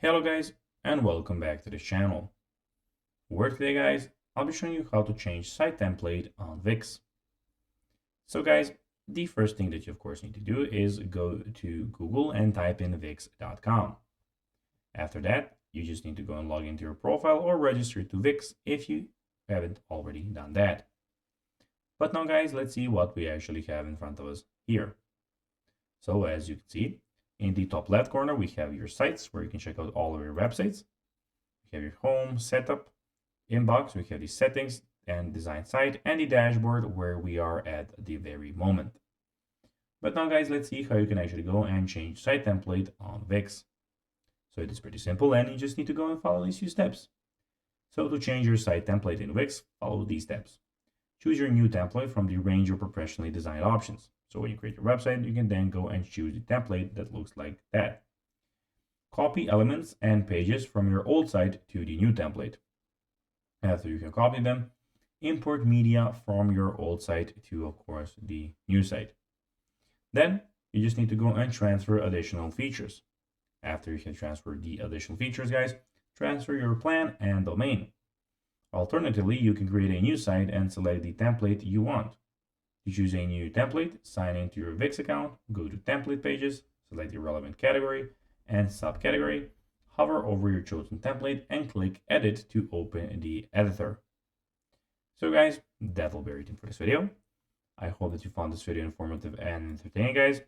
Hello guys, and welcome back to the channel. Where today guys, I'll be showing you how to change site template on Wix. So guys, the first thing that you of course need to do is go to Google and type in wix.com. After that, you just need to go and log into your profile or register to Wix if you haven't already done that. But now guys, let's see what we actually have in front of us here. So as you can see, in the top left corner, we have your sites where you can check out all of your websites. We have your home, setup, inbox, we have the settings and design site, and the dashboard where we are at the very moment. But now guys, let's see how you can actually go and change site template on Wix. So it is pretty simple and you just need to go and follow these few steps. So to change your site template in Wix, follow these steps. Choose your new template from the range of professionally designed options. So when you create your website, you can then go and choose the template that looks like that. Copy elements and pages from your old site to the new template. After you can copy them, import media from your old site to, of course, the new site. Then you just need to go and transfer additional features. After you can transfer the additional features, guys, transfer your plan and domain. Alternatively, you can create a new site and select the template you want. To choose a new template, sign into your Wix account, go to template pages, select the relevant category and subcategory, hover over your chosen template and click edit to open the editor. So guys, that will be everything for this video. I hope that you found this video informative and entertaining, guys.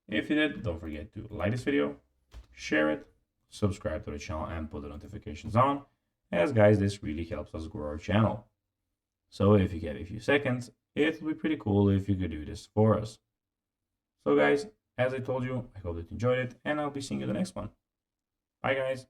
If you did, don't forget to like this video, share it, subscribe to the channel and put the notifications on, as guys, this really helps us grow our channel. So if you get a few seconds, it would be pretty cool if you could do this for us. So guys, as I told you, I hope that you enjoyed it and I'll be seeing you in the next one. Bye guys.